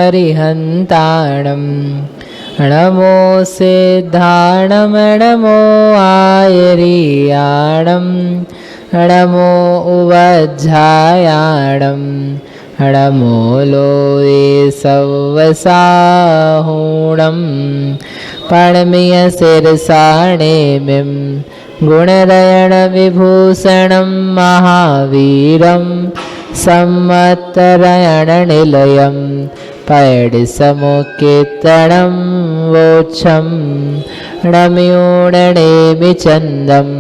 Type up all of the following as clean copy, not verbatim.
अरिहन्ताणं नमो सिद्धाणं नमो आयर्याणं नमो उवज्झायाणं नमो लोये सवसाहूणं प्रणम्य शिरसाणेमिं गुणरयणविभूषणं महावीरं संवत्तरयणनिलयं पैडिसमुकीर्तनं वोच्छं नम्योणनेमि चन्दम्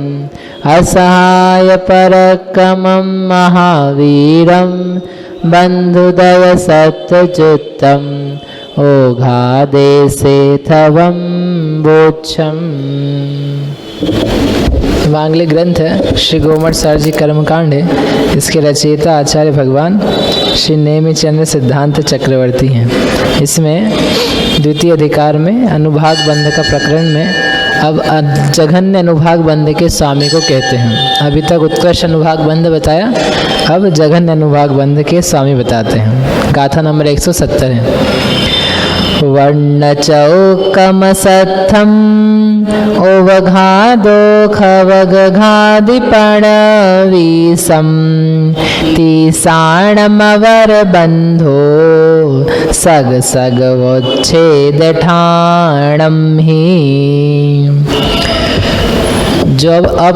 असहायपराक्रमं महावीरं बन्धुदयसत्यच्युतम् ओघादेशेथवं वोच्छम्। मांगलिक ग्रंथ है श्री गोमठ सार जी कर्मकांड है। इसके रचयिता आचार्य भगवान श्री नेमिचंद्र सिद्धांत चक्रवर्ती हैं। इसमें द्वितीय अधिकार में अनुभाग बंध का प्रकरण में अब जघन्य अनुभाग बंध के स्वामी को कहते हैं। अभी तक उत्कृष्ट अनुभाग बंध बताया, अब जघन्य अनुभाग बंध के स्वामी बताते हैं। गाथा नंबर 170 है। वर्णचौकमसत्थम् ओवघादो खवगघादिपणवीसं तीसाणमवरबन्धो सगसगवोच्छेदठाणं हि। जो अब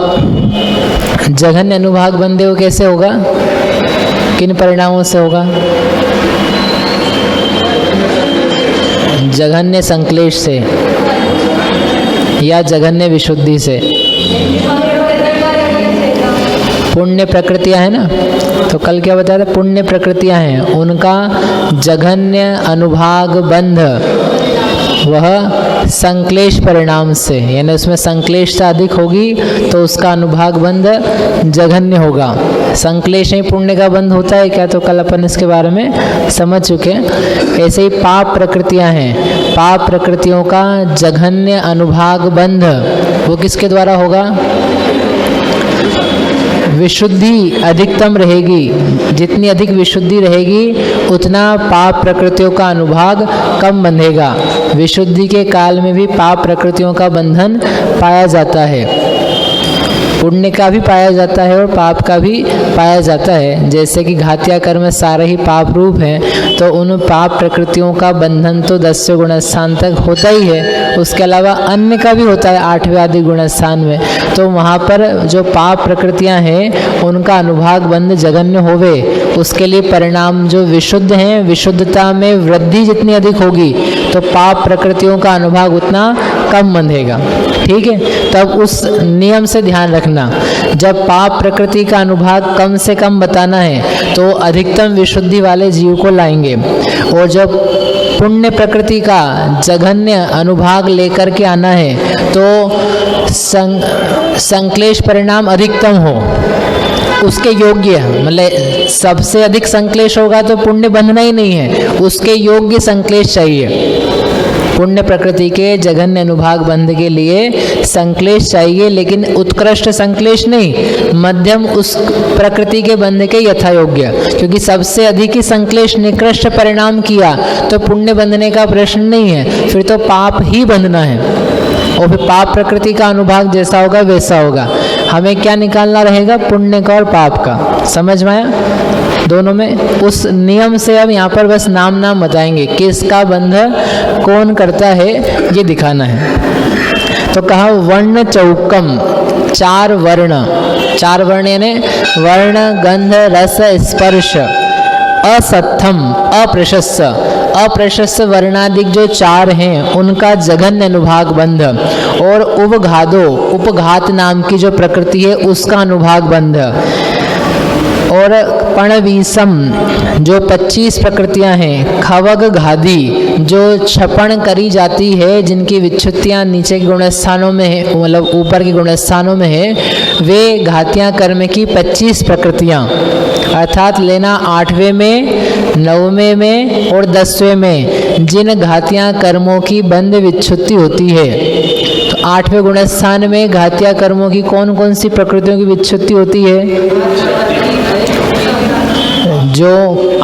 जघन्य अनुभाग बंधे वो कैसे होगा, किन परिणामों से होगा? जघन्य संक्लेश से या जघन्य विशुद्धि से। पुण्य प्रकृतियां हैं ना, तो कल क्या बताया था? पुण्य प्रकृतियां हैं, उनका जघन्य अनुभाग बंध वह संक्लेश परिणाम से, यानी उसमें संक्लेशता अधिक होगी तो उसका अनुभाग बंध जघन्य होगा। संक्लेश ही पुण्य का बंध होता है क्या? तो कल अपन इसके बारे में समझ चुके। ऐसे ही पाप प्रकृतियां हैं, पाप प्रकृतियों का जघन्य अनुभाग बंध वो किसके द्वारा होगा? विशुद्धि अधिकतम रहेगी, जितनी अधिक विशुद्धि रहेगी उतना पाप प्रकृतियों का अनुभाग कम बंधेगा। विशुद्धि के काल में भी पाप प्रकृतियों का बंधन पाया जाता है, पुण्य का भी पाया जाता है और पाप का भी पाया जाता है। जैसे कि घातिया कर्म सारे ही पाप रूप हैं, तो उन पाप प्रकृतियों का बंधन तो 10वें गुणस्थान तक होता ही है, उसके अलावा अन्य का भी होता है 8वें आदि गुणस्थान में। तो वहाँ पर जो पाप प्रकृतियाँ हैं उनका अनुभाग बंध जघन्य होवे, उसके लिए परिणाम जो विशुद्ध हैं, विशुद्धता में वृद्धि जितनी अधिक होगी तो पाप प्रकृतियों का अनुभाग उतना कम बंधेगा। ठीक है, तब उस नियम से ध्यान रखना, जब पाप प्रकृति का अनुभाग कम से कम बताना है तो अधिकतम विशुद्धि वाले जीव को लाएंगे, और जब पुण्य प्रकृति का जघन्य अनुभाग लेकर के आना है तो संक्लेश परिणाम अधिकतम हो, उसके योग्य, मतलब सबसे अधिक संक्लेश होगा तो पुण्य बंधना ही नहीं है, उसके योग्य संक्लेश चाहिए। पुण्य प्रकृति के जघन्य अनुभाग बंध के लिए संक्लेश चाहिए, लेकिन उत्कृष्ट संक्लेश नहीं, मध्यम उस प्रकृति के बंध के यथा योग्य। क्योंकि सबसे अधिक ही संक्लेश निकृष्ट परिणाम किया तो पुण्य बंधने का प्रश्न नहीं है, फिर तो पाप ही बंधना है, और फिर पाप प्रकृति का अनुभाग जैसा होगा वैसा होगा। हमें क्या निकालना रहेगा? पुण्य का और पाप का। समझ में आया? दोनों में उस नियम से अब यहाँ पर बस नाम बताएंगे, किसका बंध कौन करता है ये दिखाना है। तो कहा वर्ण चौकम, चार वर्ण, चार वर्ण यानी वर्ण गंध रस स्पर्श, असत्थम अप्रशस्त, अप्रशस्त वर्णादिक जो चार हैं उनका जघन्य अनुभाग बंध, और उपघादो, उपघात नाम की जो प्रकृति है उसका अनुभाग बंध, और पणवीसम जो 25 प्रकृतियां हैं, खवग घादी जो छपण करी जाती है, जिनकी विच्छुत्तियां नीचे के गुणस्थानों में है, मतलब ऊपर के गुणस्थानों में है, वे घातियां कर्म की 25 प्रकृतियां, अर्थात लेना 8वें में, 9वें में और 10वें में जिन घातियां कर्मों की बंध विच्छुत्ति होती है। तो 8वें गुणस्थान में घातिया कर्मों की कौन कौन सी प्रकृतियों की विच्छुत्ति होती है? जो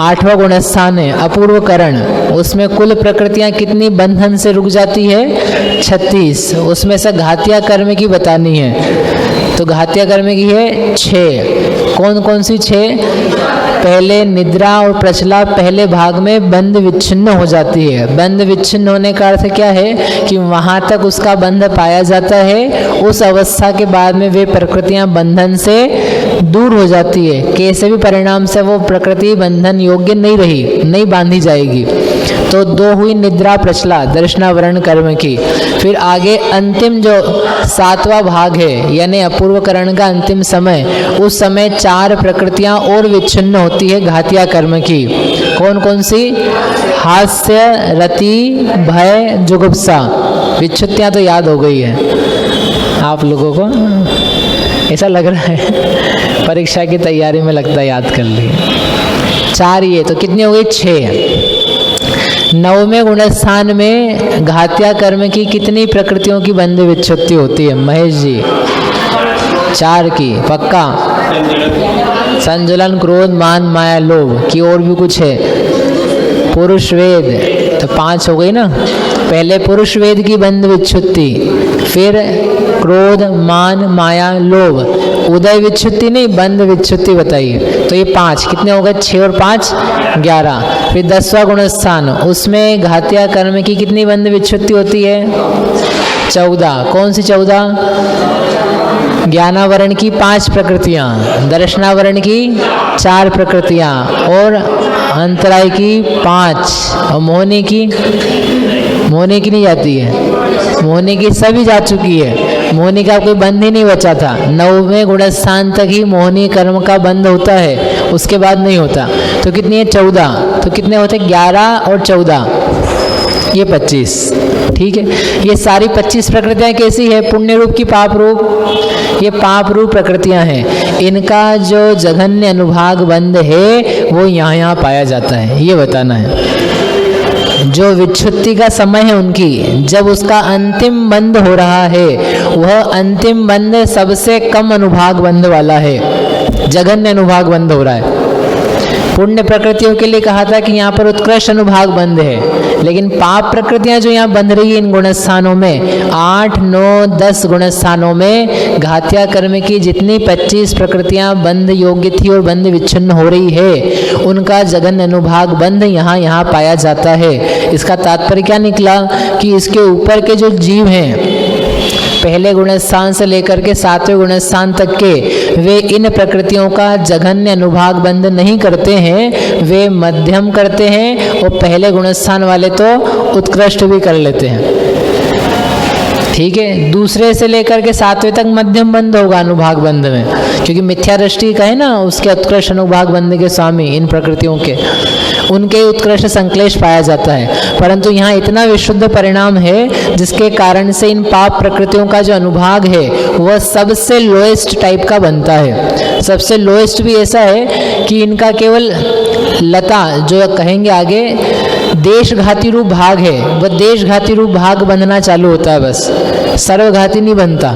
8वां गुणस्थान है अपूर्व करण, उसमें कुल प्रकृतियां कितनी बंधन से रुक जाती है? 36। उसमें से घातिया कर्म की बतानी है, तो घातिया कर्म की है 6। कौन कौन सी 6? पहले निद्रा और प्रचला पहले भाग में बंध विच्छिन्न हो जाती है। बंध विच्छिन्न होने का अर्थ क्या है कि वहाँ तक उसका बंध पाया जाता है, उस अवस्था के बाद में वे प्रकृतियाँ बंधन से दूर हो जाती है। कैसे भी परिणाम से वो प्रकृति बंधन योग्य नहीं रही, नहीं बांधी जाएगी। तो 2 हुई निद्रा प्रचला दर्शनावरण कर्म की। फिर आगे अंतिम जो 7वां भाग है यानी अपूर्वकरण का अंतिम समय, उस समय 4 प्रकृतियां और विच्छिन्न होती है घातिया कर्म की। कौन कौन सी? हास्य, रति, भय, जुगुप्सा। विच्छुतियां तो याद हो गई है आप लोगों को, ऐसा लग रहा है परीक्षा की तैयारी में लगता है याद कर ली। 4 ये तो कितनी हो गई? 6। 9वें गुणस्थान में घातिया कर्म की कितनी प्रकृतियों की बंध विच्छुत्ति होती है महेश जी? 4 की पक्का? संजुलन, क्रोध, मान, माया, लोभ की और भी कुछ है? पुरुष वेद, तो 5 हो गई ना। पहले पुरुष वेद की बंध विच्छुत्ति, फिर क्रोध, मान, माया, लोभ, उदय विच्छुत्ति नहीं, बंध विच्छुत्ति बताइए। तो ये 5 कितने हो गए? 6 और 5 11। फिर 10वां गुणस्थान, उसमें घातिया कर्म की कितनी बंध विच्छुत्ति होती है? 14। कौन सी 14? ज्ञानावरण की 5 प्रकृतियाँ, दर्शनावरण की 4 प्रकृतियाँ और अंतराय की 5, और मोहनी की नहीं जाती है, मोहनी की सभी जा चुकी है। मोहनी का कोई बंध ही नहीं बचा था। 9वें गुणस्थान तक ही मोहनी कर्म का बंध होता है, उसके बाद नहीं होता। तो कितनी है? 14। तो कितने होते? 11 और 14, ये 25। ठीक है, ये सारी 25 प्रकृतियाँ कैसी है? पुण्य रूप की पाप रूप? ये पाप रूप प्रकृतियाँ हैं। इनका जो जघन्य अनुभाग बंध है वो यहाँ पाया जाता है, ये बताना है। जो विच्छुत्ति का समय है उनकी, जब उसका अंतिम बंध हो रहा है, वह अंतिम बंध सबसे कम अनुभाग बंध वाला है, जघन्य अनुभाग बंध हो रहा है। पुण्य प्रकृतियों के लिए कहा था कि यहाँ पर उत्कृष्ट अनुभाग बंध है, लेकिन पाप प्रकृतियाँ जो यहाँ बंध रही है इन गुणस्थानों में, 8, 9, 10 गुणस्थानों में घातिया कर्म की जितनी 25 प्रकृतियाँ बंध योग्य थी और बंध विच्छिन्न हो रही है, उनका जघन्य अनुभाग बंध यहाँ पाया जाता है। इसका तात्पर्य क्या निकला कि इसके ऊपर के जो जीव हैं, पहले गुणस्थान से लेकर के 7वें गुणस्थान तक के, वे इन प्रकृतियों का जघन्य अनुभाग बंध नहीं करते हैं, वे मध्यम करते हैं, और पहले गुणस्थान वाले तो उत्कृष्ट भी कर लेते हैं। ठीक है, दूसरे से लेकर के 7वें तक मध्यम बंध होगा अनुभाग बंध में, क्योंकि मिथ्या दृष्टि का है ना, उसके उत्कृष्ट अनुभाग बंध के स्वामी इन प्रकृतियों के, उनके उत्कृष्ट संक्लेश पाया जाता है। परंतु यहाँ इतना विशुद्ध परिणाम है जिसके कारण से इन पाप प्रकृतियों का जो अनुभाग है वह सबसे लोएस्ट टाइप का बनता है। सबसे लोएस्ट भी ऐसा है कि इनका केवल लता, जो कहेंगे आगे, देशघाती रूप भाग है, वह देशघाती रूप भाग बनना चालू होता है, बस सर्वघाती नहीं बनता।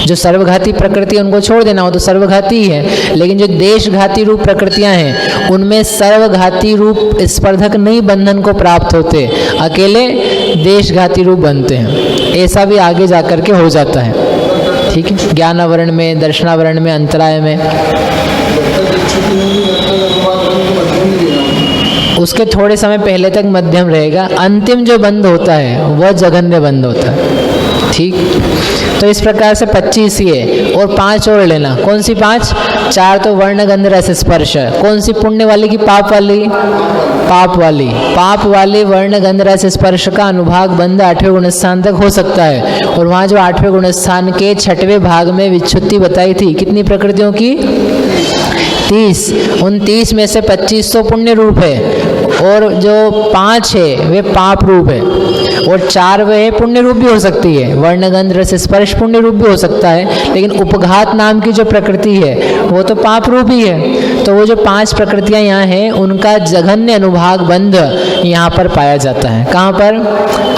जो सर्वघाती प्रकृति उनको छोड़ देना, हो तो सर्वघाती ही है, लेकिन जो देशघाती रूप प्रकृतियां हैं उनमें सर्वघाती रूप स्पर्धक नहीं बंधन को प्राप्त होते, अकेले देशघाती रूप बनते हैं। ऐसा भी आगे जाकर के हो जाता है। ठीक है, ज्ञानावरण में, दर्शनावरण में, अंतराय में, उसके थोड़े समय पहले तक मध्यम रहेगा। अंतिम जो बंद होता है वह जघन्य बंद होता है। ठीक, तो इस प्रकार से 25 ही है, और 5 और लेना। कौन सी 5? 4 तो वर्ण गंध रस स्पर्श। कौन सी? पुण्य वाली की पाप वाली? पाप वाली। पाप वाली वर्ण गंध रस स्पर्श का अनुभाग बंध 8वें गुणस्थान तक हो सकता है, और वहाँ जो 8वें गुणस्थान के 6वें भाग में विच्छुत्ति बताई थी कितनी प्रकृतियों की? 30। उन 30 में से 25 तो पुण्य रूप है, और जो 5 है वे पाप रूप है, और 4 वे पुण्य रूप भी हो सकती है। वर्ण गंध रस स्पर्श पुण्य रूप भी हो सकता है, लेकिन उपघात नाम की जो प्रकृति है वो तो पाप रूप ही है। तो वो जो 5 प्रकृतियां यहाँ हैं उनका जघन्य अनुभाग बंध यहाँ पर पाया जाता है। कहाँ पर?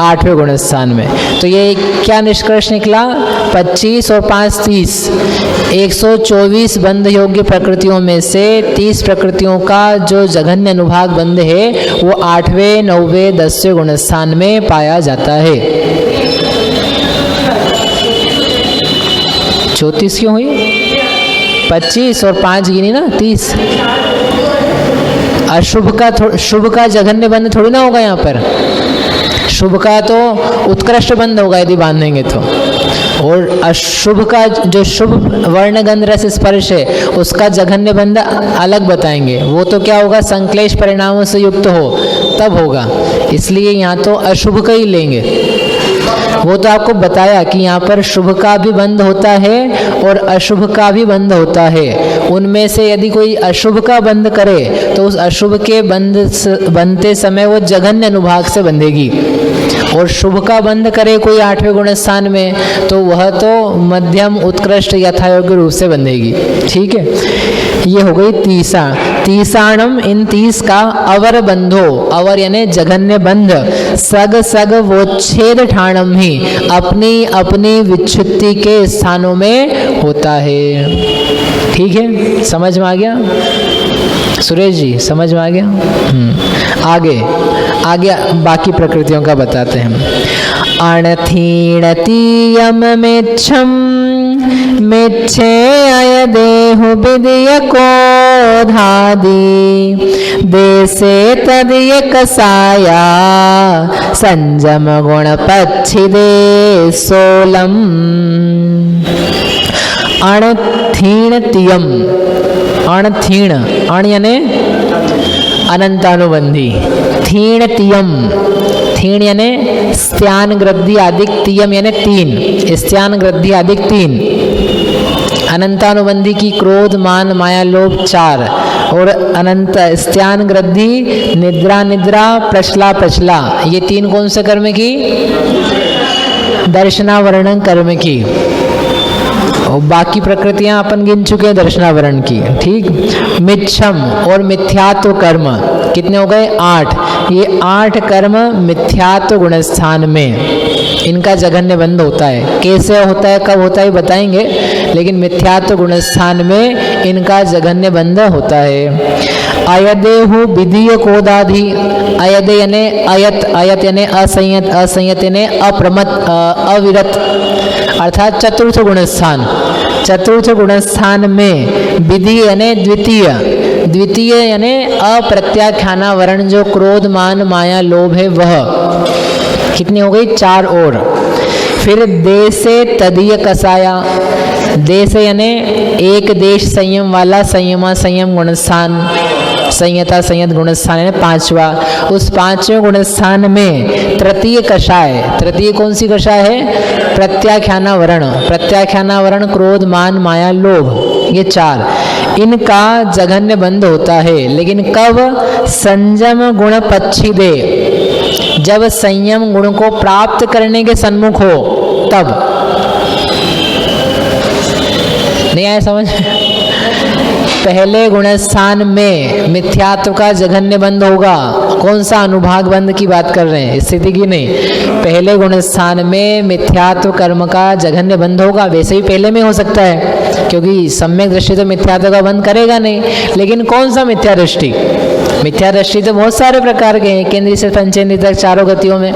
8वें गुण स्थान में। तो ये क्या निष्कर्ष निकला? 25 और 5 30, 124 बंध योग्य प्रकृतियों में से 30 प्रकृतियों का जो जघन्य अनुभाग बंध है वो 8वें 9वें 10वें गुण स्थान में पाया जाता है। 34 क्यों हुई? 25 और 5 गिनी ना, 30। शुभ का जघन्य बंध थोड़ी ना होगा यहाँ पर। शुभ का तो उत्कृष्ट बंध होगा यदि बांधेंगे तो, और अशुभ का जो शुभ वर्ण गंध रस स्पर्श है उसका जघन्य बंध अलग बताएंगे। वो तो क्या होगा? संक्लेश परिणामों से युक्त हो तब होगा, इसलिए यहाँ तो अशुभ का ही लेंगे। वो तो आपको बताया कि यहाँ पर शुभ का भी बंध होता है और अशुभ का भी बंध होता है। उनमें से यदि कोई अशुभ का बंध करे तो उस अशुभ के बंधते समय वो जघन्य अनुभाग से बंधेगी, और शुभ का बंध करे कोई 8वें गुण स्थान में तो वह तो मध्यम उत्कृष्ट यथायोग्य रूप से बंधेगी। ठीक है, ये हो गई 30। इन 30 का अवर बंधो, अवर यानी जघन्य बंध, सग सग वोच्छेद ठाणम ही अपनी अपनी विच्छुत्ति के स्थानों में होता है। ठीक है, समझ में आ गया सुरेश जी? समझ में आ गया? आगे बाकी प्रकृतियों का बताते हैं। अणथीणतीयम मेच्छम मेच्छे अय देहु विदय को धादी देसे तदय कसाया संजम गुण पच्छिदे सोलम। अणथीणतीयम, अणथीण, अण यानी अनंतानुबंधी, थीण तियम, थीण यानी स्त्यान ग्रद्धि आदिक, तियम यानी 3, स्त्यान ग्रद्धि आदिक 3। अनंतानुबंधी की क्रोध मान माया लोभ 4, और अनंत स्त्यान ग्रद्धि निद्रा निद्रा प्रचला प्रचला, ये 3 कौन से कर्म की? दर्शनावरण कर्म की। और बाकी प्रकृतियां अपन गिन चुके हैं दर्शनावरण की। ठीक, मिच्छम और मिथ्यात्व कर्म कितने हो गए? 8। ये 8 कर्म मिथ्यात्व गुणस्थान में इनका जघन्य बंध होता है। कैसे होता है, कब होता है बताएंगे, लेकिन मिथ्यात्व गुणस्थान में इनका जघन्य बंध होता है। अयदेहु विधीय कोदाधि, अयदे यानी अयत, अयत यानी असंयत, असंयत यानी अप्रमत अविरत, अर्थात चतुर्थ गुणस्थान। चतुर्थ गुणस्थान में विधि यानी द्वितीय, द्वितीय यानी अप्रत्याख्यानावरण जो क्रोध मान माया लोभ है वह कितनी हो गई? 4 और। फिर देशे तदीय कसाया, देश यानी एक देश संयम वाला, संयमा संयम गुणस्थान, संयता संयत गुणस्थान है 5वां। उस 5वें गुणस्थान में तृतीय कषाय, तृतीय कौन सी कषाय है? प्रत्याख्यानावरण, प्रत्याख्यानावरण क्रोध मान माया लोभ, ये 4, इनका जघन्य बंध होता है। लेकिन कब? संयम गुण पच्छिदे, जब संयम गुण को प्राप्त करने के सन्मुख हो तब। नहीं आया समझ? पहले गुणस्थान में मिथ्यात्व का जघन्य बंध होगा। कौन सा? अनुभाग बंध की बात कर रहे हैं, स्थिति की नहीं। पहले गुणस्थान में मिथ्यात्व कर्म का जघन्य बंध होगा। वैसे ही पहले में हो सकता है, क्योंकि सम्यक दृष्टि तो मिथ्यात्व का बंध करेगा नहीं। लेकिन कौन सा मिथ्या दृष्टि? मिथ्या दृष्टि तो बहुत सारे प्रकार के हैं, केंद्रीय से पंचेंद्रिय तक 4 गतियों में,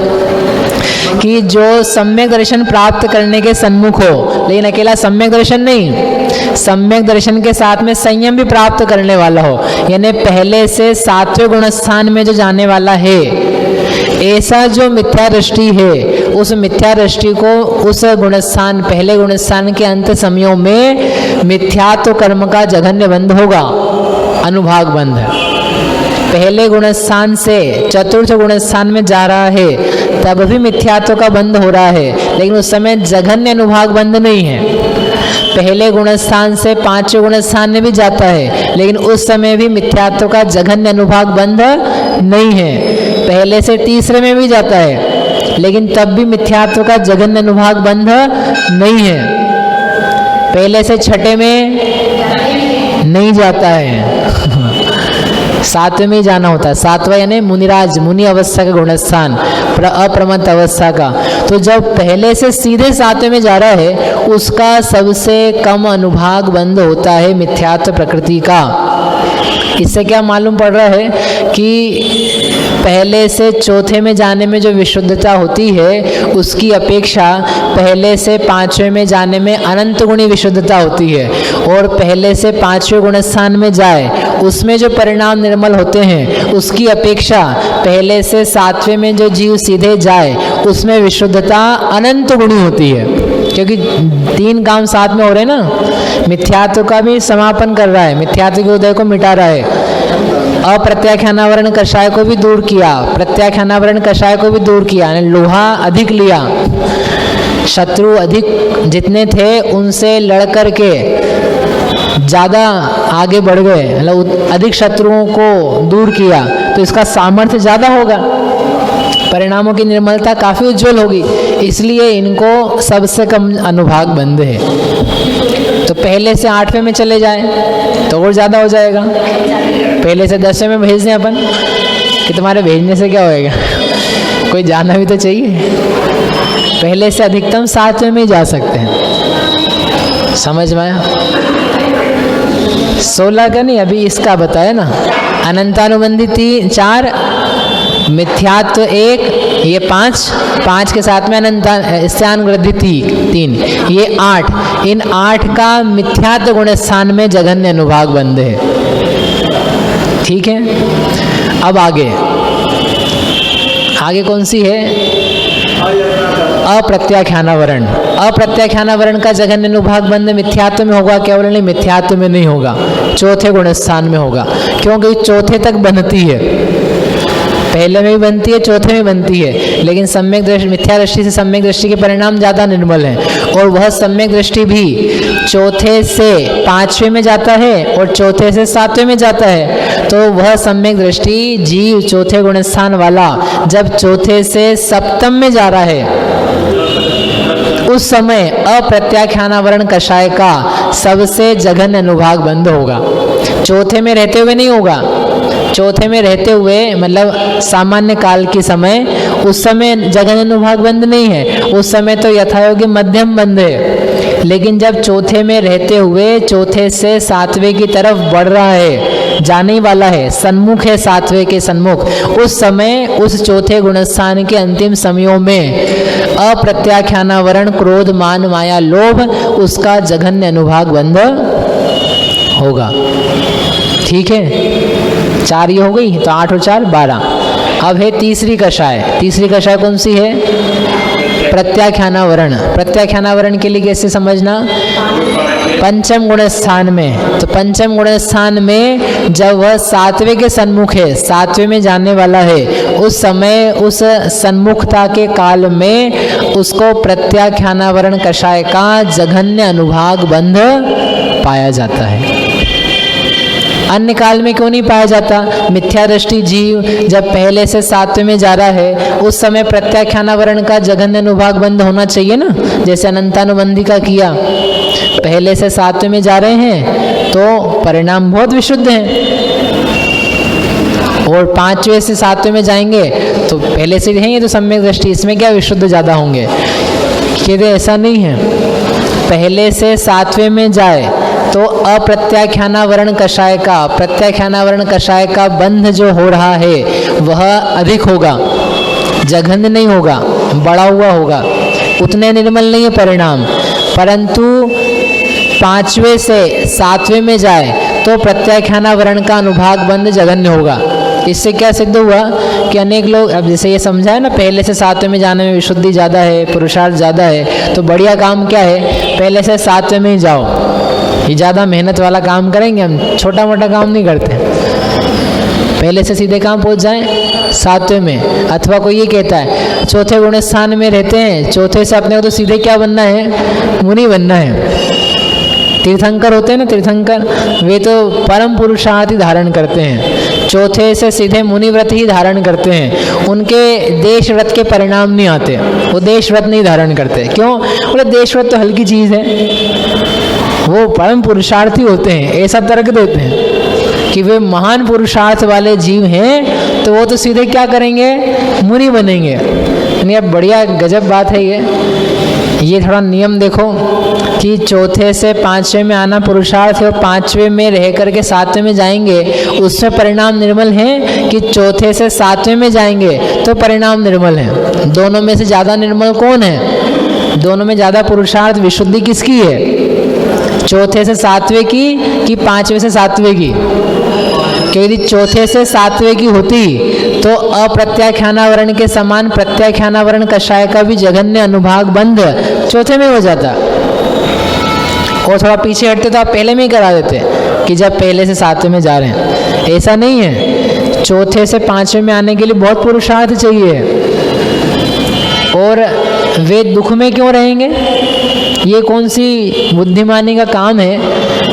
कि जो सम्यक दर्शन प्राप्त करने के सन्मुख हो, लेकिन अकेला सम्यक दर्शन नहीं, सम्यक दर्शन के साथ में संयम भी प्राप्त करने वाला हो, यानी पहले से 7वें गुणस्थान में जो जाने वाला है, ऐसा जो मिथ्या दृष्टि है, उस मिथ्या दृष्टि को उस गुणस्थान, पहले गुणस्थान के अंत समयों में मिथ्यात्व कर्म का जघन्य बंध होगा, अनुभाग बंध। पहले गुणस्थान से चतुर्थ गुणस्थान में जा रहा है तब भी मिथ्यात्व का बंध हो रहा है, लेकिन उस समय जघन्य अनुभाग बंध नहीं है। पहले गुणस्थान से 5वें गुणस्थान में भी जाता है, लेकिन उस समय भी मिथ्यात्व का जघन्य अनुभाग बंध नहीं है। पहले से तीसरे में भी जाता है, लेकिन तब भी मिथ्यात्व का जघन्य अनुभाग बंध नहीं है। पहले से छठे में नहीं जाता है, सातवें में ही जाना होता है। सातवां यानी मुनिराज, मुनि अवस्था का गुणस्थान, अप्रमत्त अवस्था का। तो जब पहले से सीधे सातवें में जा रहा है, उसका सबसे कम अनुभाग बंध होता है मिथ्यात्व प्रकृति का। इससे क्या मालूम पड़ रहा है कि पहले से चौथे में जाने में जो विशुद्धता होती है, उसकी अपेक्षा पहले से पांचवें में जाने में अनंत गुणी विशुद्धता होती है। और पहले से पांचवें गुणस्थान में जाए, उसमें जो परिणाम निर्मल होते हैं, उसकी अपेक्षा पहले से सातवें में जो जीव सीधे जाए, उसमें विशुद्धता अनंत गुणी होती है। क्योंकि तीन काम साथ में हो रहे हैं ना, मिथ्यात्व का भी समापन कर रहा है, मिथ्यात्व के उदय को मिटा रहा है, अप्रत्याख्यानावरण कषाय को भी दूर किया, प्रत्याख्यानावरण कषाय को भी दूर किया, लोहा अधिक लिया, शत्रु अधिक जितने थे उनसे लड़ करके ज़्यादा आगे बढ़ गए, मतलब अधिक शत्रुओं को दूर किया, तो इसका सामर्थ्य ज़्यादा होगा, परिणामों की निर्मलता काफ़ी उज्जवल होगी। इसलिए इनको सबसे कम अनुभाग बंध है। तो पहले से 8वें में चले जाए तो और ज़्यादा हो जाएगा। पहले से 10वें में भेज दें अपन कि तुम्हारे भेजने से क्या होएगा, कोई जाना भी तो चाहिए। पहले से अधिकतम 7वें में ही जा सकते हैं। समझ में आया? 16 का नहीं, अभी इसका बताया ना, अनंतानुबंधी 4, मिथ्यात्व 1, ये 5 के साथ में स्थानुवृद्धि 3, ये 8। इन 8 का मिथ्यात्व गुण स्थान में जघन्य अनुभाग बंध है। ठीक है, अब आगे कौन सी है? अप्रत्याख्यानावरण। अप्रत्याख्यानावरण का जघन्य अनुभाग बंध मिथ्यात्व में होगा, केवल नहीं, मिथ्यात्व में नहीं होगा, चौथे गुण स्थान में होगा। क्योंकि चौथे तक बनती है, पहले में भी बनती है, चौथे में बनती है, लेकिन सम्यक दृष्टि, मिथ्या दृष्टि से सम्यक दृष्टि के परिणाम ज़्यादा निर्मल हैं। और वह सम्यक दृष्टि भी चौथे से 5वें में जाता है और चौथे से 7वें में जाता है। तो वह सम्यक दृष्टि जीव चौथे गुणस्थान वाला जब चौथे से सप्तम में जा रहा है, उस समय अप्रत्याख्यानावरण कषाय का सबसे जघन्य अनुभाग बंध होगा। चौथे में रहते हुए नहीं होगा। चौथे में रहते हुए मतलब सामान्य काल के समय, उस समय जघन्य अनुभाग बंध नहीं है, उस समय तो यथायोग्य मध्यम बंध है। लेकिन जब चौथे में रहते हुए चौथे से 7वें की तरफ बढ़ रहा है, जाने वाला है, सन्मुख है 7वें के सन्मुख, उस समय उस चौथे गुणस्थान के अंतिम समयों में अप्रत्याख्यानावरण क्रोध मान माया लोभ, उसका जघन्य अनुभाग बंध होगा। ठीक है, 4 ये हो गई, तो 8 और 4 12। अब है तीसरी कषाय। तीसरी कषाय कौन सी है? प्रत्याख्यानावरण। प्रत्याख्यानावरण के लिए कैसे समझना? पंचम गुण स्थान में। तो पंचम गुण स्थान में जब वह 7वें के सन्मुख है, 7वें में जाने वाला है, उस समय उस सन्मुखता के काल में उसको प्रत्याख्यानावरण कषाय का जघन्य अनुभाग बंध पाया जाता है। अन्य काल में क्यों नहीं पाया जाता? मिथ्या दृष्टि जीव जब पहले से 7वें में जा रहा है, उस समय प्रत्याख्यानावरण का जघन्य अनुभाग बंध होना चाहिए ना, जैसे अनंतानुबंधी का किया। पहले से 7वें में जा रहे हैं तो परिणाम बहुत विशुद्ध हैं, और 5वें से 7वें में जाएंगे तो पहले से रहेंगे तो सम्यक दृष्टि, इसमें क्या विशुद्ध ज़्यादा होंगे? कहते ऐसा नहीं है। पहले से 7वें में जाए तो अप्रत्याख्यानावरण कषाय का, प्रत्याख्यानावरण कषाय का बंध जो हो रहा है वह अधिक होगा, जघन्य नहीं होगा, बड़ा हुआ होगा, उतने निर्मल नहीं है परिणाम। परंतु 5वें से 7वें में जाए तो प्रत्याख्यानावरण का अनुभाग बंध जघन्य होगा। इससे क्या सिद्ध हुआ कि अनेक लोग, अब जैसे ये समझा है ना, पहले से 7वें में जाने में विशुद्धि ज़्यादा है, पुरुषार्थ ज़्यादा है, तो बढ़िया काम क्या है? पहले से 7वें में ही जाओ। ये ज़्यादा मेहनत वाला काम करेंगे हम, छोटा मोटा काम नहीं करते। पहले से सीधे काम पहुंच जाएं 7वें में। अथवा कोई ये कहता है चौथे गुण स्थान में रहते हैं, चौथे से अपने को तो सीधे क्या बनना है? मुनि बनना है। तीर्थंकर होते हैं ना, तीर्थंकर, वे तो परम पुरुषार्थ ही धारण करते हैं। चौथे से सीधे मुनि व्रत ही धारण करते हैं, उनके देश व्रत के परिणाम नहीं आते, वो देश व्रत नहीं धारण करते। क्यों? बोले देश व्रत तो हल्की चीज़ है, वो परम पुरुषार्थी होते हैं, ऐसा तर्क देते हैं कि वे महान पुरुषार्थ वाले जीव हैं, तो वो तो सीधे क्या करेंगे? मुनि बनेंगे। यानी अब बढ़िया गजब बात है ये थोड़ा नियम देखो कि चौथे से पांचवें में आना पुरुषार्थ है, और पांचवें में रह करके सातवें में जाएंगे, उसमें परिणाम निर्मल है कि चौथे से सातवें में जाएंगे तो परिणाम निर्मल है। दोनों में से ज़्यादा निर्मल कौन है? दोनों में ज़्यादा पुरुषार्थ विशुद्धि किसकी है? चौथे से सातवें की कि पांचवें से सातवें की? कि यदि चौथे से सातवें की होती तो अप्रत्याख्यानावरण के समान प्रत्याख्यानावरण कषाय का भी जघन्य अनुभाग बंध चौथे में हो जाता, और थोड़ा पीछे हटते तो आप पहले में ही करा देते कि जब पहले से सातवें में जा रहे हैं। ऐसा नहीं है, चौथे से पांचवें में आने के लिए बहुत पुरुषार्थ चाहिए, और वे दुख में क्यों रहेंगे? ये कौन सी बुद्धिमानी का काम है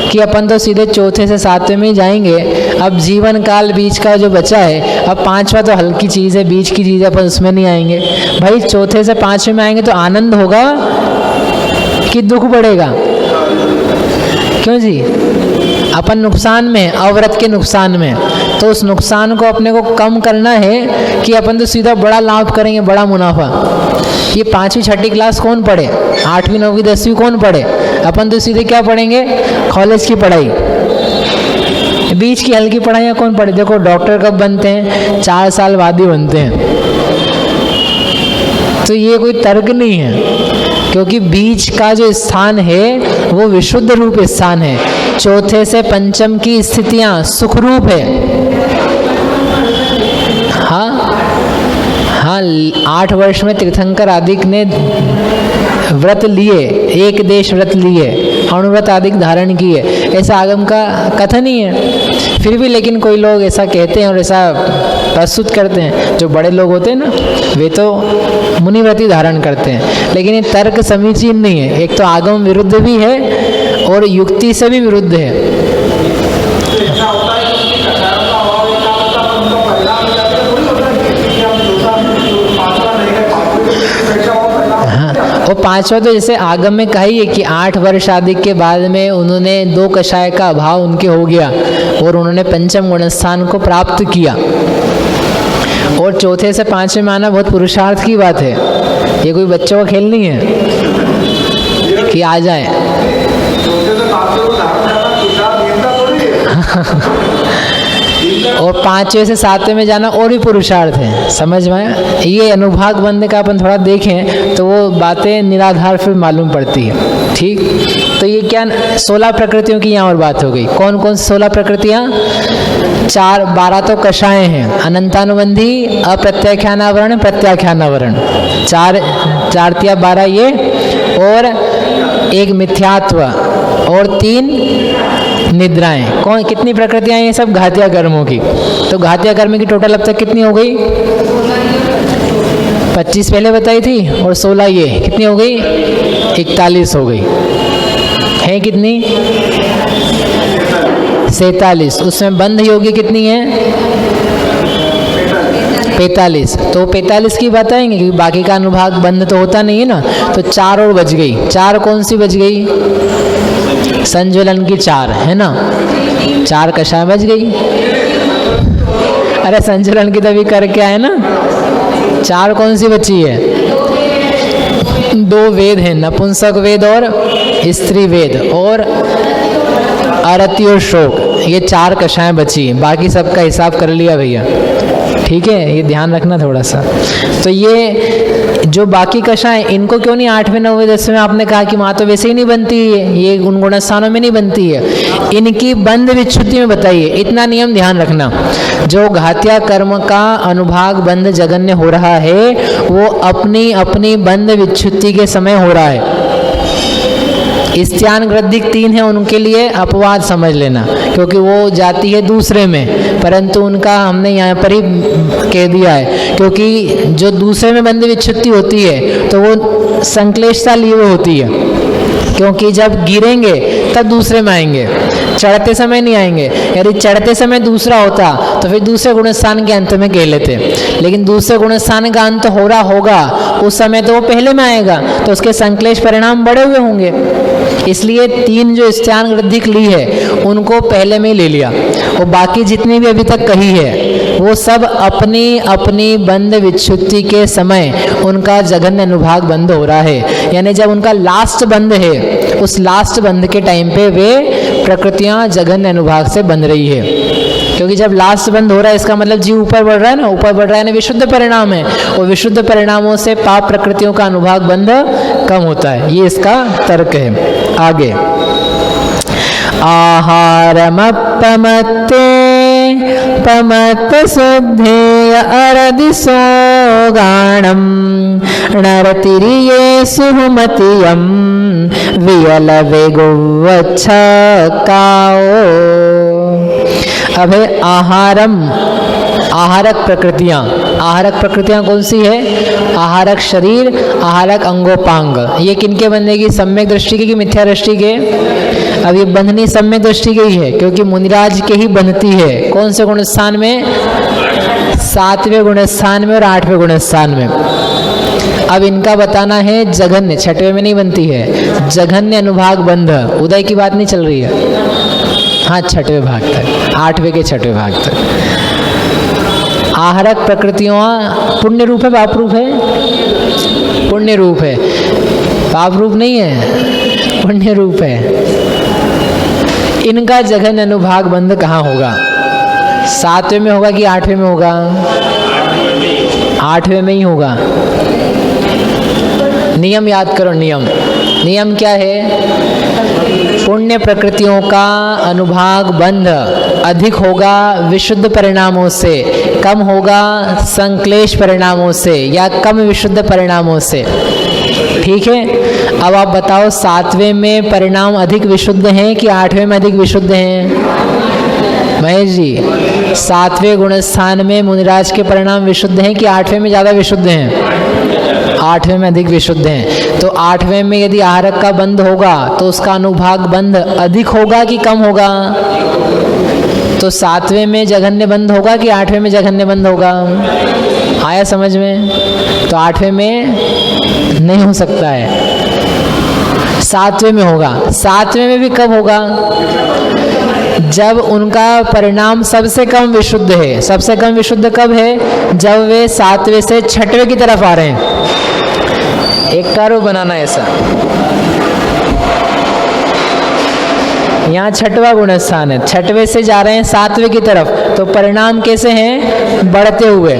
कि अपन तो सीधे चौथे से सातवें में ही जाएंगे। अब जीवन काल बीच का जो बचा है, अब पांचवा तो हल्की चीज़ है, बीच की चीज़ है, अपन उसमें नहीं आएंगे। भाई चौथे से पांचवें में आएंगे तो आनंद होगा कि दुख बढ़ेगा? क्यों जी? अपन नुकसान में, अव्रत के नुकसान में, तो उस नुकसान को अपने को कम करना है कि अपन तो सीधा बड़ा लाभ करेंगे, बड़ा मुनाफा। ये 5वीं 6ठी क्लास कौन पढ़े? 8वीं 9वीं 10वीं कौन पढ़े? अपन तो सीधे क्या पढ़ेंगे? कॉलेज की पढ़ाई। बीच की हल्की पढ़ाइयाँ कौन पढ़े? देखो डॉक्टर कब बनते हैं? 4 साल बाद ही बनते हैं। तो ये कोई तर्क नहीं है, क्योंकि बीच का जो स्थान है वो विशुद्ध रूप स्थान है। चौथे से पंचम की स्थितियाँ सुखरूप है। हाँ, 8 वर्ष में तीर्थंकर आदिक ने व्रत लिए, एक देश व्रत लिए, अणुव्रत आदि धारण किए, ऐसा आगम का कथन ही है। फिर भी लेकिन कोई लोग ऐसा कहते हैं और ऐसा प्रस्तुत करते हैं, जो बड़े लोग होते हैं ना, वे तो मुनिव्रत ही धारण करते हैं। लेकिन ये तर्क समीचीन नहीं है, एक तो आगम विरुद्ध भी है और युक्ति से भी विरुद्ध है। और 5वां तो जैसे आगम में कहा ही है कि 8 वर्ष आदि के बाद में उन्होंने 2 कषाय का अभाव उनके हो गया और उन्होंने पंचम गुणस्थान को प्राप्त किया। और चौथे से 5वें में आना बहुत पुरुषार्थ की बात है, ये कोई बच्चों का खेल नहीं है कि आ जाए। और 5वें से 7वें में जाना और भी पुरुषार्थ है, समझ में? ये अनुभाग बंध का अपन थोड़ा देखें तो वो बातें निराधार फिर मालूम पड़ती है। ठीक, तो ये क्या 16 प्रकृतियों की यहाँ और बात हो गई। कौन कौन 16 प्रकृतियाँ? 12 तो कषाय हैं, अनंतानुबंधी, अप्रत्याख्यानावरण, प्रत्याख्यानावरण, 4 तिया 12 ये, और 1 मिथ्यात्व और 3 निद्राएं। कौन कितनी प्रकृतियां? ये सब घातिया कर्मों की। तो घातिया कर्म की टोटल अब तक कितनी हो गई? 25 पहले बताई थी और 16 ये, कितनी हो गई? 41 हो गई। है कितनी? 47। उसमें बंध योगी कितनी है? 45। तो 45 की बताएंगे क्योंकि बाकी का अनुभाग बंध तो होता नहीं है ना। तो 4 और बच गई। 4 कौन सी बच गई? संज्वलन की 4 है ना, 4 कषाय बच गई। अरे संज्वलन की तभी कर क्या है ना। 4 कौन सी बची है? 2 वेद हैं, नपुंसक वेद और स्त्री वेद, और आरती और शोक, ये 4 कषाएं बची हैं। बाकी सबका हिसाब कर लिया भैया, ठीक है, ये ध्यान रखना थोड़ा सा। तो ये जो बाकी कषाएं, इनको क्यों नहीं 8वें 9वें 10वें आपने कहा कि वहाँ तो वैसे ही नहीं बनती है, ये उन गुणस्थानों में नहीं बनती है, इनकी बंध विच्छुद्धि में बताइए। इतना नियम ध्यान रखना, जो घातिया कर्म का अनुभाग बंध जगन्य हो रहा है वो अपनी अपनी बंध विच्छुद्धि के समय हो रहा है। स्त्यान ग्रद्धिक 3 है, उनके लिए अपवाद समझ लेना, क्योंकि वो जाती है दूसरे में, परंतु उनका हमने यहाँ पर ही कह दिया है, क्योंकि जो दूसरे में बंध विच्छुद्धि होती है तो वो संक्लेशता लिए हुए होती है, क्योंकि जब गिरेंगे तब दूसरे में आएंगे। चढ़ते समय नहीं आएंगे। यदि चढ़ते समय दूसरा होता तो फिर दूसरे गुणस्थान के अंत में कह लेते, लेकिन दूसरे गुणस्थान का अंत हो रहा होगा उस समय तो वो पहले में आएगा, तो उसके संक्लेश परिणाम बड़े हुए होंगे। इसलिए 3 जो स्थान वृद्धि ली है उनको पहले में ही ले लिया, और बाकी जितनी भी अभी तक कही है वो सब अपनी अपनी बंध विच्छुत्ति के समय उनका जघन्य अनुभाग बंद हो रहा है। यानी जब उनका लास्ट बंद है उस लास्ट बंद के टाइम पे वे प्रकृतियां जघन्य अनुभाग से बंध रही है। क्योंकि जब लास्ट बंद हो रहा है इसका मतलब जीव ऊपर बढ़ रहा है ना, ऊपर बढ़ रहा है ना, विशुद्ध परिणाम है, और विशुद्ध परिणामों से पाप प्रकृतियों का अनुभाग बंध कम होता है। ये इसका तर्क है। आगे आहारमपमत्ते पमत्त शुद्धेय अरदिसो गाणम नरतिरिये सुमतियम वियल वेगुवच्छकाओ। अब है आहारम, आहारक प्रकृतियाँ। आहारक प्रकृतियाँ कौन सी है? आहारक शरीर, आहारक अंगोपांग। ये किनके बनने की? सम्यक दृष्टि के कि मिथ्या दृष्टि के? अब ये बंधनी सम्यक दृष्टि के ही है, क्योंकि मुनिराज के ही बनती है। कौन से गुणस्थान में? 7वें गुणस्थान में और 8वें गुणस्थान में। अब इनका बताना है जघन्य, 6वें में नहीं बनती है, जघन्य अनुभाग बंध। उदय की बात नहीं चल रही है, हाँ 6वें भाग तक, 8वें के 6वें भाग तक। आहारक प्रकृतियों पुण्य रूप है पाप रूप है? पुण्य रूप है, पाप रूप नहीं है, पुण्य रूप है। इनका जघन्य अनुभाग बंध कहाँ होगा? 7वें में होगा कि 8वें में होगा? 8वें में ही होगा। नियम याद करो, नियम, नियम क्या है? पुण्य प्रकृतियों का अनुभाग बंध अधिक होगा विशुद्ध परिणामों से, कम होगा संक्लेश परिणामों से या कम विशुद्ध परिणामों से। ठीक है, अब आप बताओ 7वें में परिणाम अधिक विशुद्ध हैं कि 8वें में अधिक विशुद्ध हैं? महेश जी, 7वें गुणस्थान में मुनिराज के परिणाम विशुद्ध हैं कि 8वें में ज़्यादा विशुद्ध हैं? 8वें में अधिक विशुद्ध हैं। तो 8वें में यदि आहारक का बंध होगा तो उसका अनुभाग बंध अधिक होगा कि कम होगा? तो 7वें में जघन्य बंध होगा कि 8वें में जघन्य बंध होगा? आया समझ में? तो 8वें में नहीं हो सकता है, 7वें में होगा। 7वें में भी कब होगा? जब उनका परिणाम सबसे कम विशुद्ध है। सबसे कम विशुद्ध कब है? जब वे 7वें से 6वें की तरफ आ रहे हैं। एक टारो बनाना ऐसा, यहाँ 6वां गुणस्थान है, 6वें से जा रहे हैं 7वें की तरफ, तो परिणाम कैसे हैं? बढ़ते हुए।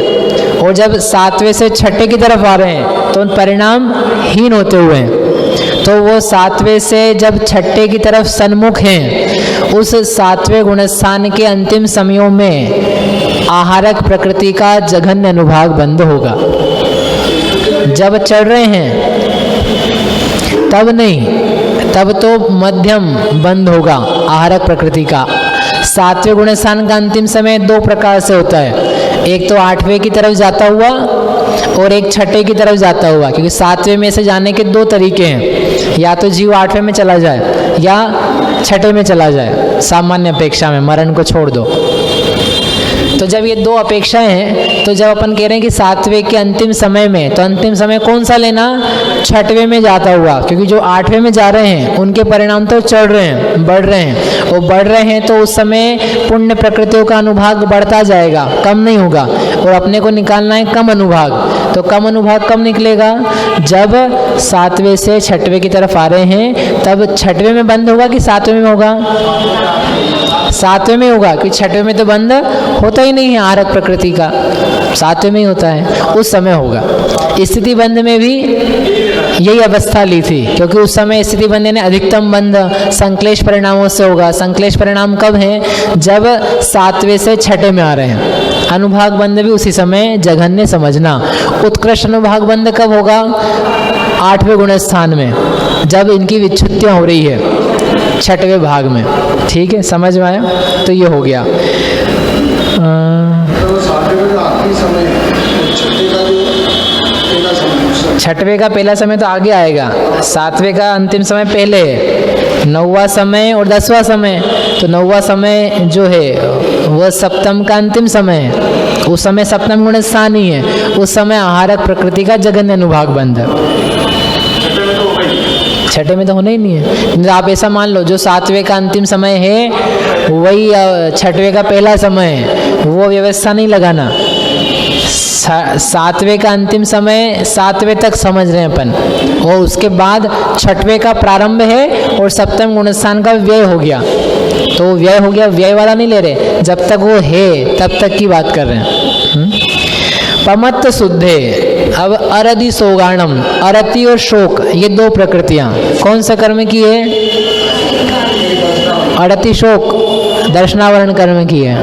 और जब 7वें से 6ठे की तरफ आ रहे हैं तो परिणाम हीन होते हुए हैं। तो वो 7वें से जब 6ठे की तरफ सन्मुख हैं, उस 7वें गुणस्थान के अंतिम समयों में आहारक प्रकृति का जघन्य अनुभाग बंद होगा। जब चढ़ रहे हैं तब नहीं, तब तो मध्यम बंद होगा आहारक प्रकृति का। 7वें गुणस्थान का अंतिम समय 2 प्रकार से होता है, एक तो 8वें की तरफ जाता हुआ और एक 6ठे की तरफ जाता हुआ। क्योंकि 7वें में से जाने के 2 तरीके हैं, या तो जीव 8वें में चला जाए या 6ठे में चला जाए, सामान्य अपेक्षा में, मरण को छोड़ दो। तो जब ये 2 अपेक्षाएं हैं, तो जब अपन कह रहे हैं कि 7वें के अंतिम समय में, तो अंतिम समय कौन सा लेना? 6वें में जाता हुआ, क्योंकि जो 8वें में जा रहे हैं उनके परिणाम तो चढ़ रहे हैं, बढ़ रहे हैं, और बढ़ रहे हैं तो उस समय पुण्य प्रकृतियों का अनुभाग बढ़ता जाएगा, कम नहीं होगा। और अपने को निकालना है कम अनुभाग, तो कम अनुभाग कब निकलेगा? जब 7वें से 6वें की तरफ आ रहे हैं, तब 6वें में बंद होगा कि 7वें में होगा? 7वें में होगा, क्योंकि 6वें में तो बंद होता ही नहीं है आहारक प्रकृति का, 7वें में ही होता है, उस समय होगा। स्थिति बंध में भी यही अवस्था ली थी, क्योंकि उस समय स्थिति बंध ने अधिकतम बंध संक्लेश परिणामों से होगा। संक्लेश परिणाम कब है? जब 7वें से 6ठे में आ रहे हैं। अनुभाग बंध भी उसी समय जघन्य समझना। उत्कृष्ट अनुभाग बंध कब होगा? 8वें गुणस्थान में, जब इनकी विच्छुत्तियाँ हो रही है 6वें भाग में। ठीक है, समझ में आया? तो ये हो गया। 6वें का पहला समय तो आगे आएगा, 7वें का अंतिम समय पहले है, 9वां समय और 10वां समय। तो 9वां समय जो है वह सप्तम का अंतिम समय है। उस समय सप्तम गुण स्थान ही है, उस समय आहारक प्रकृति का जघन्य अनुभाग बंध है। छठे में तो होना ही नहीं है। आप ऐसा मान लो जो 7वें का अंतिम समय है वही 6वें का पहला समय है, वो व्यवस्था नहीं लगाना। 7वें का अंतिम समय 7वें तक समझ रहे हैं अपन, और उसके बाद 6वें का प्रारंभ है और सप्तम गुणस्थान का व्यय हो गया। तो व्यय हो गया, व्यय वाला नहीं ले रहे, जब तक वो है तब तक की बात कर रहे हैं। पमत्त शुद्धे। अब अरधि सोगाणम, अरति और शोक, ये 2 प्रकृतियां कौन सा कर्म की है? अरति शोक दर्शनावरण कर्म की है,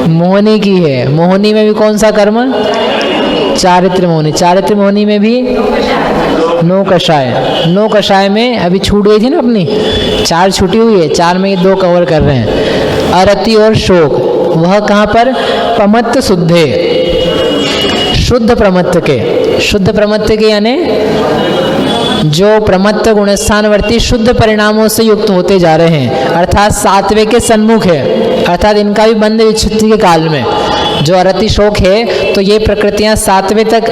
मोहनी की है। मोहनी में भी कौन सा कर्म? चारित्र मोहनी। चारित्र मोहनी में भी नो कषाय। नो कषाय में अभी छूट गई थी ना अपनी, 4 छूटी हुई है, 4 में ये 2 कवर कर रहे हैं। अरति और शोक, वह कहाँ पर? प्रमत्त शुद्धे, शुद्ध प्रमत्त के। शुद्ध प्रमत्त के यानी जो प्रमत्त गुणस्थानवर्ती शुद्ध परिणामों से युक्त होते जा रहे हैं, अर्थात 7वें के सन्मुख है, अर्थात इनका भी बंध विच्छुत्ति के काल में। जो अरति शोक है तो ये प्रकृतियां 7वें तक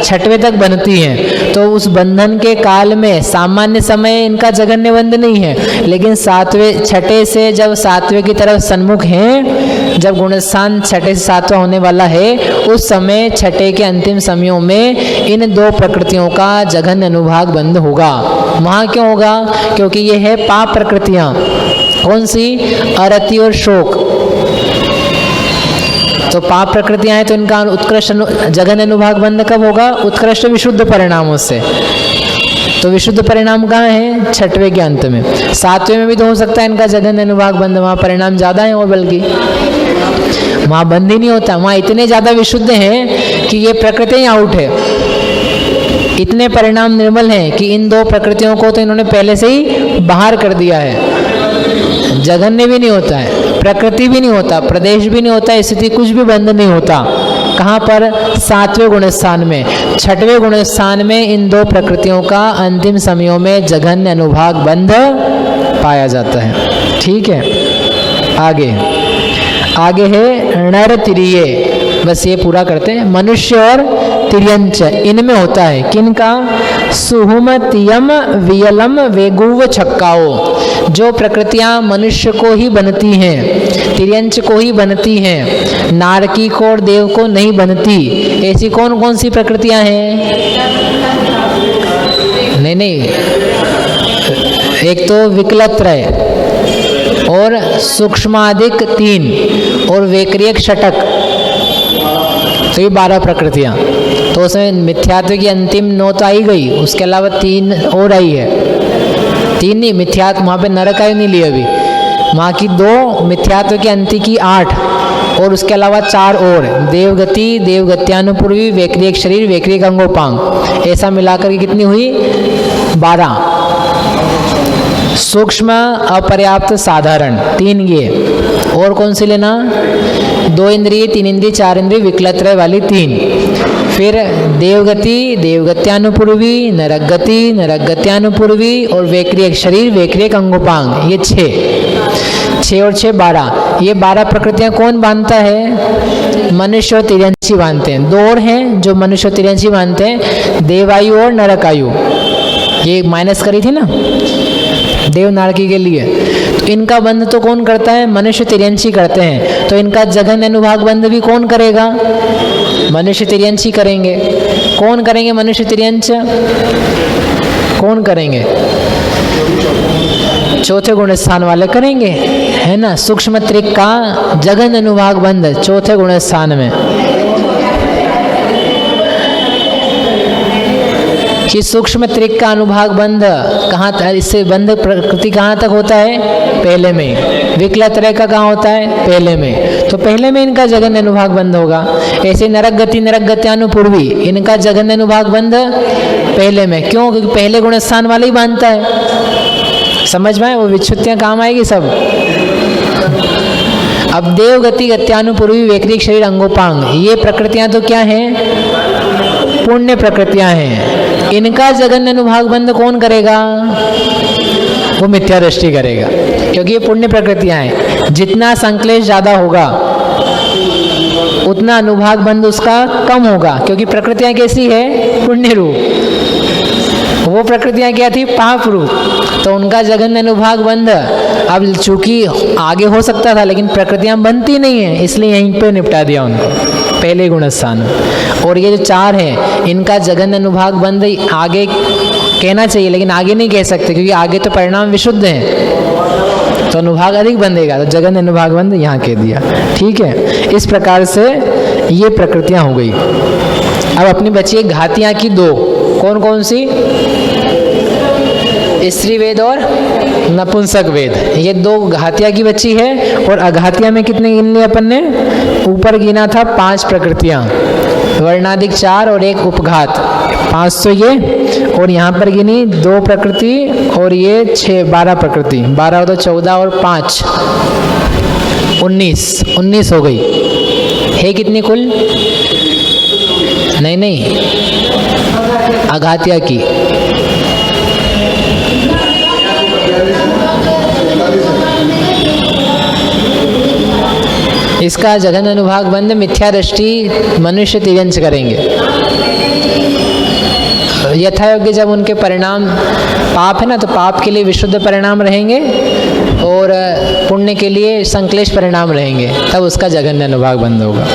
6वें तक बनती हैं, तो उस बंधन के काल में सामान्य समय इनका जघन्य बंध नहीं है, लेकिन 6ठे से जब 7वें की तरफ सन्मुख हैं, जब गुणस्थान 6ठे से 7वां होने वाला है, उस समय 6ठे के अंतिम समयों में इन 2 प्रकृतियों का जघन्य अनुभाग बंध होगा। वहाँ क्यों होगा? क्योंकि ये है पाप प्रकृतियाँ। कौन सी? अरति और शोक। तो पाप प्रकृतियां हैं तो इनका उत्कृष्ट जघन्य अनुभाग बंध कब होगा? उत्कृष्ट विशुद्ध परिणामों से। तो विशुद्ध परिणाम कहाँ है? 6वें के अंत में। 7वें में भी तो हो सकता है इनका जघन्य अनुभाग बंध, वहाँ परिणाम ज़्यादा है, और बल्कि वहाँ बंद ही नहीं होता। वहाँ इतने ज़्यादा विशुद्ध हैं कि ये प्रकृतियाँ आउट है, इतने परिणाम निर्मल हैं कि इन 2 प्रकृतियों को तो इन्होंने पहले से ही बाहर कर दिया है। जघन्य भी नहीं होता है, प्रकृति भी नहीं होता, प्रदेश भी नहीं होता, स्थिति कुछ भी बंद नहीं होता। कहाँ पर? 7वें गुणस्थान में। 6वें गुणस्थान में इन 2 प्रकृतियों का अंतिम समयों में जघन्य अनुभाग बंध पाया जाता है। ठीक है, आगे है नर तिरिये। बस ये पूरा करते हैं। मनुष्य और तिर्यंच इनमें होता है। किनका? सुहुमतियम वियलम वेगुव छक्काओ। जो प्रकृतियां मनुष्य को ही बनती हैं, तिर्यंच को ही बनती हैं, नारकी को और देव को नहीं बनती। ऐसी कौन कौन सी प्रकृतियां हैं? नहीं, एक तो विकलत्रय और सूक्ष्मादिक 3 और वैक्रियक षटक, तो ये 12 प्रकृतियाँ। तो उसमें मिथ्यात्व की अंतिम 9 तो आई गई, उसके अलावा 3 और आई है। 3 नहीं, मिथ्यात्व वहाँ पे नरक आई नहीं ली अभी, वहाँ की 2, मिथ्यात्व की अंति की 8 और उसके अलावा 4 और, देवगति, देवगत्यानुपूर्वी, वैक्रियक शरीर, वैक्रियक अंगोपांग, ऐसा मिलाकर के कितनी हुई? 12। सूक्ष्म, अपर्याप्त, साधारण 3 ये। और कौन सी लेना? 2 इंद्रिय, 3 इंद्रिय, 4 इंद्रिय, विकलत्रय वाली 3। फिर देवगति, देवगत्यानुपूर्वी, नरकगति, नरकगत्यानुपूर्वी और वैक्रियक शरीर, वैक्रियक अंगोपांग, ये 6 और 6 12। ये 12 प्रकृतियां कौन बांधता है? मनुष्य और तिर्यंची बांधते हैं। 2 और हैं जो मनुष्य और तिर्यंची बांधते हैं, देवायु और नरकायु। ये माइनस करी थी ना देव नारकी के लिए। तो इनका बंध तो कौन करता है? मनुष्य तिर्यंची करते हैं। तो इनका जघन्य अनुभाग बंध भी कौन करेगा? मनुष्य तिर्यंची करेंगे। कौन करेंगे? मनुष्य तिर्यंच कौन करेंगे? चौथे गुण स्थान वाले करेंगे, है ना। सूक्ष्म त्रिक का जघन्य अनुभाग बंध 4थे गुण स्थान में। कि सूक्ष्म त्रिक का अनुभाग बंध कहाँ, इससे बंध प्रकृति कहाँ तक होता है? पहले में। विकलत्रय का कहाँ होता है? पहले में। तो पहले में इनका जघन्य अनुभाग बंध होगा। ऐसे नरक गति, नरक गत्यानुपूर्वी, इनका जघन्य अनुभाग बंध पहले में। क्यों? क्योंकि पहले गुण स्थान वाले ही बांधता है। समझ में? वो विच्छुत्तियाँ काम आएगी सब। अब देव गति, गत्यानुपूर्वी, वैक्रिक शरीर, अंगोपांग, ये प्रकृतियाँ तो क्या हैं? पुण्य प्रकृतियाँ हैं। इनका जघन्य अनुभाग बंध कौन करेगा? वो मिथ्या दृष्टि करेगा, क्योंकि ये पुण्य प्रकृतियां हैं। जितना संक्लेश ज़्यादा होगा उतना अनुभाग बंध उसका कम होगा, क्योंकि प्रकृतियां कैसी है? पुण्य रूप। वो प्रकृतियां क्या थी? पाप रूप। तो उनका जघन्य अनुभाग बंध अब चूंकि आगे हो सकता था, लेकिन प्रकृतियां बनती नहीं है, इसलिए यहीं पे निपटा दिया उनको पहले गुण स्थान। और ये जो 4 हैं इनका जघन्य अनुभाग बंध आगे कहना चाहिए, लेकिन आगे नहीं कह सकते, क्योंकि आगे तो परिणाम विशुद्ध हैं, तो अनुभाग अधिक बंधेगा, तो जघन्य अनुभाग बंध यहाँ कह दिया। ठीक है, इस प्रकार से ये प्रकृतियां हो गई। अब अपनी बची है घातियां की 2। कौन कौन सी? स्त्री वेद और नपुंसक वेद, ये 2 घातिया की बची है। और अघातिया में कितने गिन लिए अपन ने? ऊपर गिना था 5 प्रकृतियां, वर्णाधिक 4 और 1 उपघात, 5 तो ये। और यहाँ पर गिनी 2 प्रकृति और ये 6, 12 प्रकृति, 12 तो 14 और 5 19 हो गई है। कितनी कुल? नहीं, अघातिया की इसका जघन्य अनुभाग बंध मिथ्या दृष्टि मनुष्य तिर्यंच करेंगे। यथायोग्य जब उनके परिणाम पाप है ना, तो पाप के लिए विशुद्ध परिणाम रहेंगे और पुण्य के लिए संक्लेश परिणाम रहेंगे, तब उसका जघन्य अनुभाग बंध होगा।